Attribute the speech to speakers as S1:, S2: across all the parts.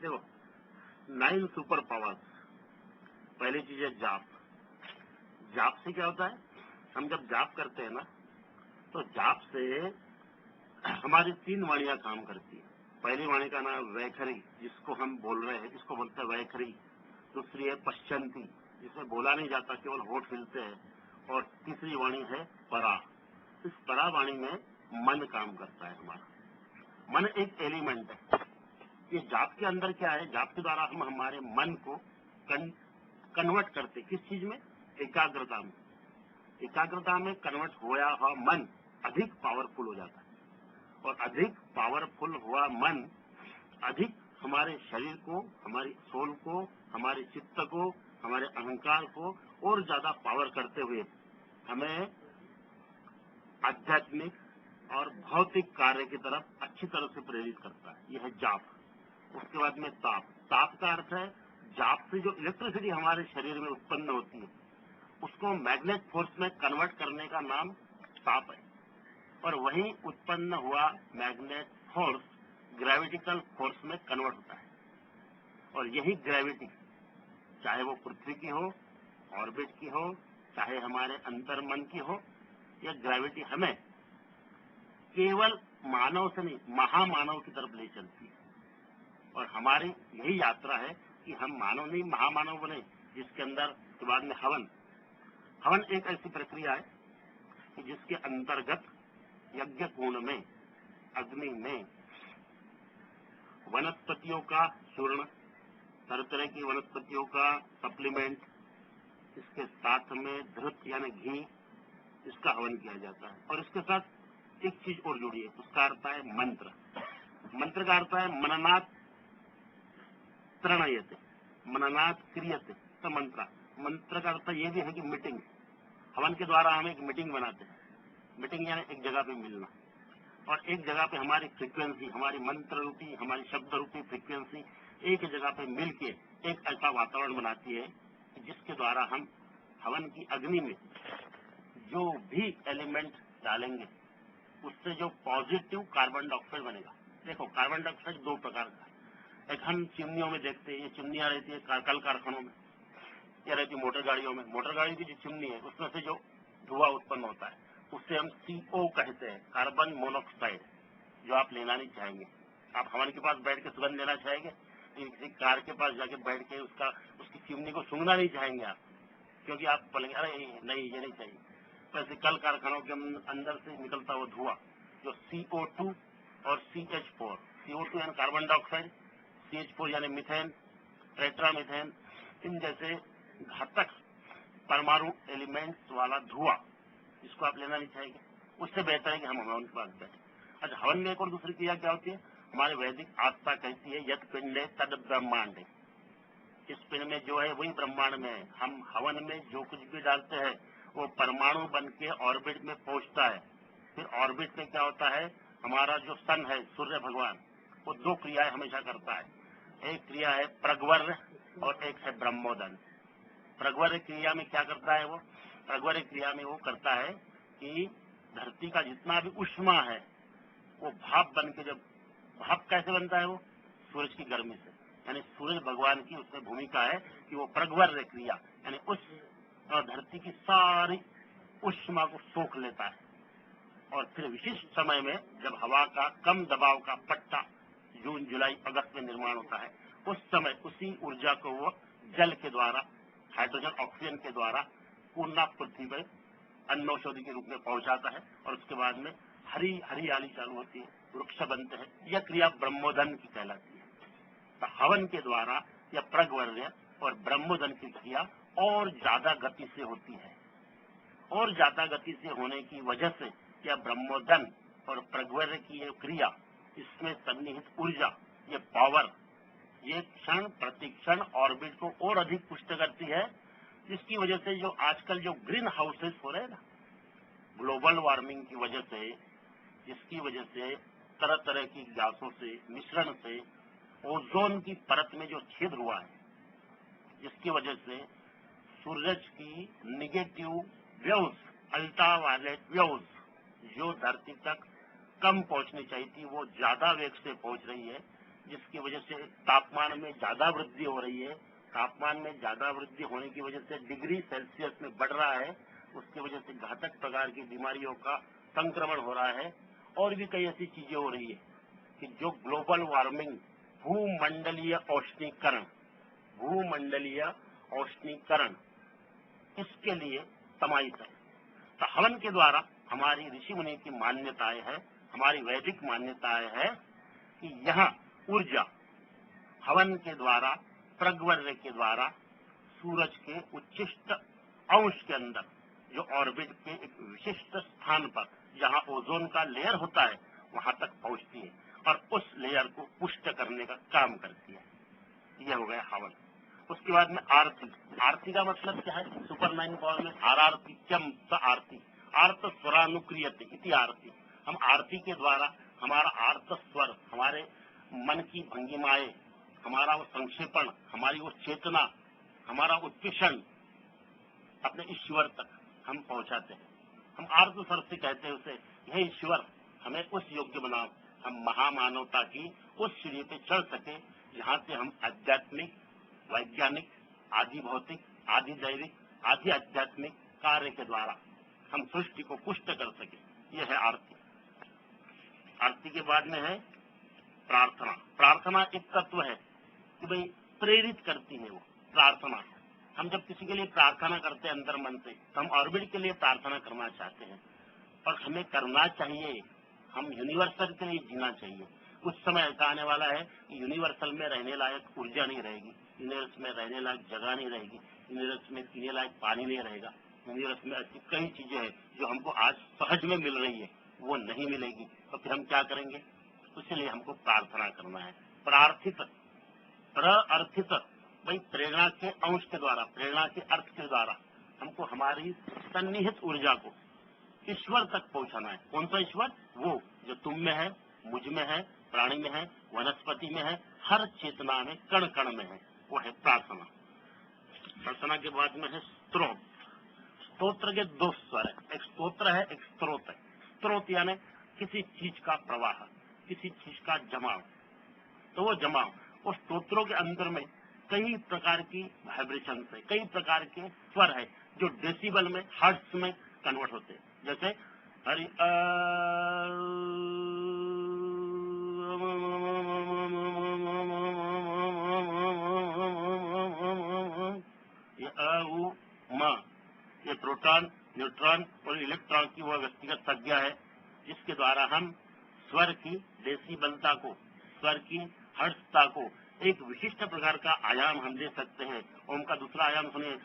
S1: देखो, 9 super powers. पहली चीज है जाप। जाप से क्या होता है, हम जब जाप करते हैं ना, तो जाप से हमारी 3 वाणियां काम करती है। पहली वाणी का नाम वैखरी, जिसको हम बोल रहे हैं, जिसको बोलते हैं वैखरी। दूसरी है पश्चंती, जिसमें बोला नहीं जाता, केवल होठ हिलते हैं। और तीसरी वाणी है परा। इस परा वाणी में मन काम करता है हमारा। मन एक एलिमेंट है। ये जाप के अंदर क्या है, जाप के द्वारा हम हमारे मन को कन्वर्ट करते, किस चीज में, एकाग्रता में। एकाग्रता में कन्वर्ट हुआ मन अधिक पावरफुल हो जाता है, और अधिक पावरफुल हुआ मन अधिक हमारे शरीर को, हमारी सोल को, हमारे चित्त को, हमारे अहंकार को और ज्यादा पावर करते हुए हमें आध्यात्मिक और भौतिक कार्य की तरफ अच्छी तरह से प्रेरित करता है। यह है जाप। उसके बाद में ताप। ताप का अर्थ है, जाप से जो इलेक्ट्रिसिटी हमारे शरीर में उत्पन्न होती है, उसको मैग्नेट फोर्स में कन्वर्ट करने का नाम ताप है। और वहीं उत्पन्न हुआ मैग्नेट फोर्स ग्रेविटिकल फोर्स में कन्वर्ट होता है। और यही ग्रेविटी, चाहे वो पृथ्वी की हो, ऑर्बिट की हो, चाहे हमारे अंतर मन की हो, यह ग्रेविटी हमें केवल मानव से नहीं, महामानव की तरफ ले चलती है। और हमारी यही यात्रा है कि हम मानव नहीं, महामानव बने, जिसके अंदर के बाद में हवन एक ऐसी प्रक्रिया है कि जिसके अंतर्गत यज्ञ कुंड में, अग्नि में वनस्पतियों का चूर्ण, तरह तरह की वनस्पतियों का सप्लीमेंट, इसके साथ में धृत यानी घी, इसका हवन किया जाता है। और इसके साथ एक चीज और जुड़ी है, उसका अर्थ है मंत्र। मंत्र का अर्थ है मननात् प्रणयते, मननात् क्रियते, तो मंत्र का अर्थ ये भी है कि मीटिंग। हवन के द्वारा हम एक मीटिंग बनाते हैं। मीटिंग यानी एक जगह पे मिलना, और एक जगह पे हमारी फ्रीक्वेंसी, हमारी मंत्र रूपी, हमारी शब्द रूपी फ्रीक्वेंसी एक जगह पे मिलके एक ऐसा वातावरण बनाती है कि जिसके द्वारा हम हवन की अग्नि में जो भी एलिमेंट डालेंगे, उससे जो पॉजिटिव कार्बन डाइऑक्साइड बनेगा। देखो, कार्बन डाइऑक्साइड 2 प्रकार का है। एक हम चिमनियों में देखते हैं, ये चिमनियां रहती है कल कारखानों में, या रहती है मोटर गाड़ियों में। मोटर गाड़ी की जो चिमनी है, उसमें से जो धुआं उत्पन्न होता है, उससे हम CO कहते हैं, कार्बन मोनोऑक्साइड, जो आप लेना नहीं चाहेंगे। आप हवन के पास बैठ के सुगंध लेना चाहेंगे, किसी कार के पास जाके बैठ के उसकी चिमनी को सूंघना नहीं चाहेंगे आप, क्योंकि आप बोलेंगे अरे नहीं, ये नहीं चाहिए। तो ऐसे कल कारखानों के अंदर से निकलता हुआ धुआं, जो CO2 और CH4, CO2 यानी कार्बन डाइऑक्साइड, CH4 यानी मीथेन, टेट्रामीथेन, इन जैसे घातक परमाणु एलिमेंट्स वाला धुआं, जिसको आप लेना नहीं चाहेंगे। उससे बेहतर है कि हम हवन के पास बैठे। अच्छा, हवन में एक और दूसरी क्रिया क्या होती है, हमारे वैदिक आस्था कहती है यत पिंडे तद ब्रह्मांड। इस पिंड में जो है वही ब्रह्मांड में है। हम हवन में जो कुछ भी डालते हैं वो परमाणु बन के ऑर्बिट में पहुंचता है। फिर ऑर्बिट में क्या होता है, हमारा जो सन है, सूर्य भगवान, वो 2 क्रियाएं हमेशा करता है। एक क्रिया है प्रग्वर्य और एक है ब्रह्मोदन। प्रग्वर्य क्रिया में क्या करता है वो, प्रग्वर्य क्रिया में वो करता है कि धरती का जितना भी उष्मा है वो भाप बन के, जब भाप कैसे बनता है, वो सूरज की गर्मी से, यानी सूरज भगवान की उसमें भूमिका है कि वो प्रग्वर्य क्रिया यानी उस धरती की सारी उष्मा को सोख लेता है। और फिर विशिष्ट समय में जब हवा का कम दबाव का पट्टा जून जुलाई अगस्त में निर्माण होता है, उस समय उसी ऊर्जा को वो जल के द्वारा, हाइड्रोजन ऑक्सीजन के द्वारा पूर्ण पृथ्वी पर अन्नौषधि के रूप में पहुंचाता है। और उसके बाद में हरियाली चालू होती है, वृक्ष बनते हैं। यह क्रिया ब्रह्मोदन की कहलाती है। तो हवन के द्वारा यह प्रग्वर्य और ब्रह्मोदन की क्रिया और ज्यादा गति से होती है। और ज्यादा गति से होने की वजह से यह ब्रह्मोदन और प्रग्वर्य की यह क्रिया, इसमें सन्निहित ऊर्जा, ये पावर, ये क्षण प्रतिक्षण ऑर्बिट को और अधिक पुष्ट करती है। जिसकी वजह से जो आजकल जो ग्रीन हाउसेस हो रहे हैं ना, ग्लोबल वार्मिंग की वजह से, जिसकी वजह से तरह तरह की गैसों से मिश्रण से ओजोन की परत में जो छेद हुआ है, जिसकी वजह से सूरज की निगेटिव वेव्स, अल्ट्रावायलेट वेव्स जो धरती तक कम पहुंचनी चाहिए थी, वो ज्यादा वेग से पहुंच रही है। जिसकी वजह से तापमान में ज्यादा वृद्धि हो रही है। तापमान में ज्यादा वृद्धि होने की वजह से डिग्री सेल्सियस में बढ़ रहा है, उसकी वजह से घातक प्रकार की बीमारियों का संक्रमण हो रहा है। और भी कई ऐसी चीजें हो रही है कि जो ग्लोबल वार्मिंग, भूमंडलीय औष्णीकरण, भूमंडलीय औष्णीकरण इसके लिए समाहित है। तो हवन के द्वारा हमारी ऋषि मुनि की मान्यताएं है, हमारी वैदिक मान्यताएं है कि यह ऊर्जा हवन के द्वारा, प्रज्वल्य के द्वारा सूरज के उच्चिष्ट अंश के अंदर, जो ऑर्बिट के एक विशिष्ट स्थान पर जहां ओजोन का लेयर होता है वहां तक पहुंचती है और उस लेयर को पुष्ट करने का काम करती है। यह हो गया हवन। उसके बाद में आरती। आरती का मतलब क्या है? सुपर 9 पावर में आरती चम स आरती, आर्त स्वरानुक्रियते इति आरती। हम आरती के द्वारा हमारा आर्त स्वर, हमारे मन की भंगिमाएं, हमारा वो संक्षेपण, हमारी वो चेतना, हमारा उत्पिषण अपने ईश्वर तक हम पहुंचाते हैं। हम आर्त स्वर से कहते हैं उसे, हे ईश्वर हमें उस योग्य बनाओ, हम महामानवता की उस सीढ़ी पे चढ़ सके जहां से हम आध्यात्मिक, वैज्ञानिक, आदि भौतिक, आदि दैविक, आदि आध्यात्मिक कार्य के द्वारा हम सृष्टि को पुष्ट कर सके। यह है आरती। आरती के बाद में है प्रार्थना। प्रार्थना एक तत्व है कि भाई प्रेरित करती है वो प्रार्थना। हम जब किसी के लिए प्रार्थना करते हैं अंदर मन से, तो हम ऑर्बिट के लिए प्रार्थना करना चाहते हैं और हमें करना चाहिए। हम यूनिवर्सल के लिए जीना चाहिए। कुछ समय ऐसा आने वाला है कि यूनिवर्सल में रहने लायक ऊर्जा नहीं रहेगी, यूनिवर्स में रहने लायक जगह नहीं रहेगी, यूनिवर्स में पीने लायक पानी नहीं रहेगा, यूनिवर्स में ऐसी कई चीजें हैं जो हमको आज सहज में मिल रही है वो नहीं मिलेगी। तो फिर हम क्या करेंगे? इसलिए हमको प्रार्थना करना है। प्रार्थित, प्रअर्थित, भाई प्रेरणा के अंश के द्वारा, प्रेरणा के अर्थ के द्वारा हमको हमारी सन्निहित ऊर्जा को ईश्वर तक पहुंचाना है। कौन सा ईश्वर? वो जो तुम में है, मुझ में है, प्राणी में है, वनस्पति में है, हर चेतना में, कण कण में है, वो है प्रार्थना। प्रार्थना के बाद में है स्तोत्र। स्तोत्र के दो स्वर है, एक स्तोत्र है, एक स्त्रोत है। स्त्रोत यानी किसी चीज का प्रवाह, किसी चीज का जमाव। तो वो जमाव, वो स्तोत्रों के अंदर में कई प्रकार की वाइब्रेशन है, कई प्रकार के स्वर है जो डेसिबल में, हर्ट्ज में कन्वर्ट होते हैं। जैसे हरि ये प्रोटॉन, न्यूट्रॉन और इलेक्ट्रॉन की वह व्यक्तिगत संज्ञा है जिसके द्वारा हम स्वर की डेसिबलता को, स्वर की हर्ट्जता को एक विशिष्ट प्रकार का आयाम हम दे सकते हैं। ओम का दूसरा आयाम सुनिए,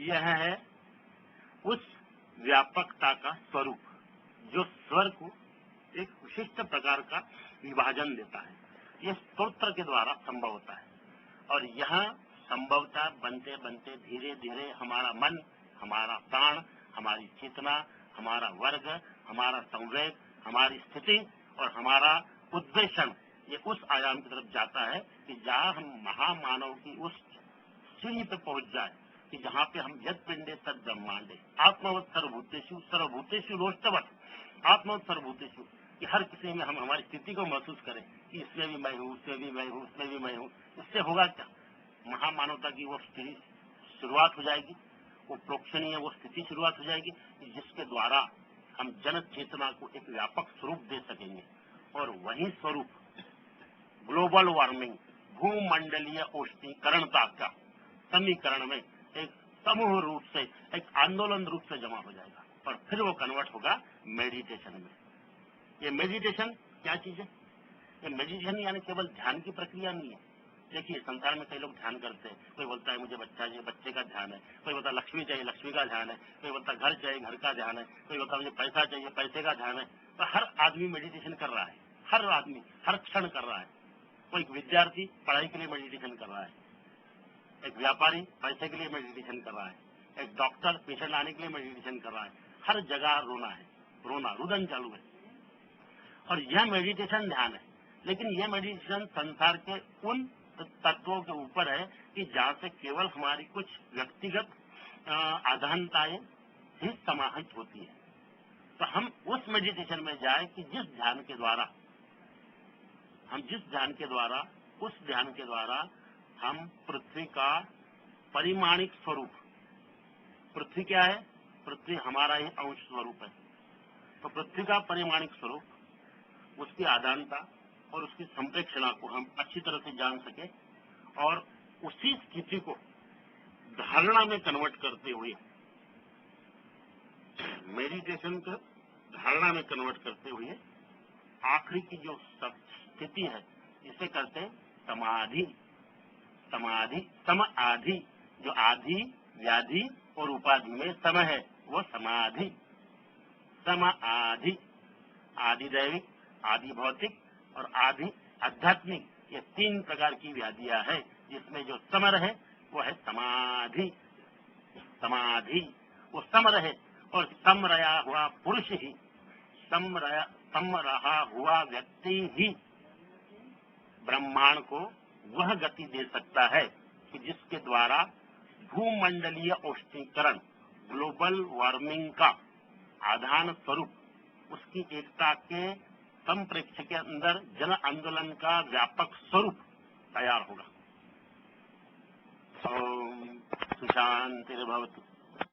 S1: यह है उस व्यापकता का स्वरूप जो स्वर को एक विशिष्ट प्रकार का विभाजन देता है। यह स्तोत्र के द्वारा संभव होता है और यहाँ संभवता बनते बनते धीरे धीरे हमारा मन, हमारा प्राण, हमारी चेतना, हमारा वर्ग, हमारा संवेग, हमारी स्थिति और हमारा उद्वेषण ये उस आयाम की तरफ जाता है कि जहाँ हम महामानव की उस सीढ़ी पे पहुंच जाए कि जहाँ पे हम यद पिंडे तद ब्रह्मांडे आत्मवत सर्वभूतेषु सर्वभूतेषु लोष्टवत आत्मवत सर्वभूतेषु, कि हर किसी में हम हमारी स्थिति को महसूस करें कि इसमें भी मैं हूँ, उसमें भी मैं हूँ, उसमें भी मैं हूँ। इससे होगा क्या? महामानवता की वो स्थिति शुरुआत हो जाएगी, वो प्रोक्षणीय वो स्थिति शुरुआत हो जाएगी जिसके द्वारा हम जन चेतना को एक व्यापक स्वरूप दे सकेंगे। और वही स्वरूप ग्लोबल वार्मिंग, भूमंडलीय औष्णीकरणता का समीकरण में एक समूह रूप से, एक आंदोलन रूप से जमा हो जाएगा और फिर वो कन्वर्ट होगा मेडिटेशन में। ये मेडिटेशन क्या चीज है? ये मेडिटेशन यानी केवल ध्यान की प्रक्रिया नहीं है। देखिए संसार में कई लोग ध्यान करते हैं, कोई बोलता है मुझे बच्चा चाहिए, बच्चे का ध्यान है, कोई बोलता है लक्ष्मी चाहिए, लक्ष्मी का ध्यान है, कोई बोलता है घर चाहिए, घर का ध्यान है, कोई बोलता है मुझे पैसा चाहिए, पैसे का ध्यान है। तो हर आदमी मेडिटेशन कर रहा है, हर आदमी हर क्षण कर रहा है। कोई विद्यार्थी पढ़ाई के लिए मेडिटेशन कर रहा है, एक व्यापारी पैसे के लिए मेडिटेशन कर रहा है, एक डॉक्टर पेशेंट आने के लिए मेडिटेशन कर रहा है। हर जगह रोना है, रोना रुदन चालू है और यह मेडिटेशन ध्यान है। लेकिन यह मेडिटेशन संसार के उन तत्वों के ऊपर है कि जहाँ से केवल हमारी कुछ व्यक्तिगत अधहनताएं ही समाहित होती है। तो हम उस मेडिटेशन में जाए कि जिस ध्यान के द्वारा हम पृथ्वी का परिमाणिक स्वरूप, पृथ्वी क्या है? पृथ्वी हमारा ही अंश स्वरूप है। तो पृथ्वी का परिमाणिक स्वरूप, उसकी आधानता और उसकी संप्रेक्षणा को हम अच्छी तरह से जान सके और उसी स्थिति को धारणा में कन्वर्ट करते हुए, मेडिटेशन को धारणा में कन्वर्ट करते हुए आखिरी की जो स्थिति है इसे कहते हैं समाधि। सम आधि, जो आधि व्याधि और उपाधि में सम है वो समाधि। सम आधि, आदि दैविक, आदि भौतिक और आदि आध्यात्मिक, ये 3 प्रकार की व्याधियां है जिसमें जो सम रहे वो है समाधि। वो सम रहे और सम रहा हुआ पुरुष ही, सम रहा हुआ व्यक्ति ही ब्रह्मांड को वह गति दे सकता है कि जिसके द्वारा भूमंडलीय औष्णीकरण, ग्लोबल वार्मिंग का आधान स्वरूप, उसकी एकता के संप्रेक्ष्य के अंदर जन आंदोलन का व्यापक स्वरूप तैयार होगा। ओम शांतिर्भवतु।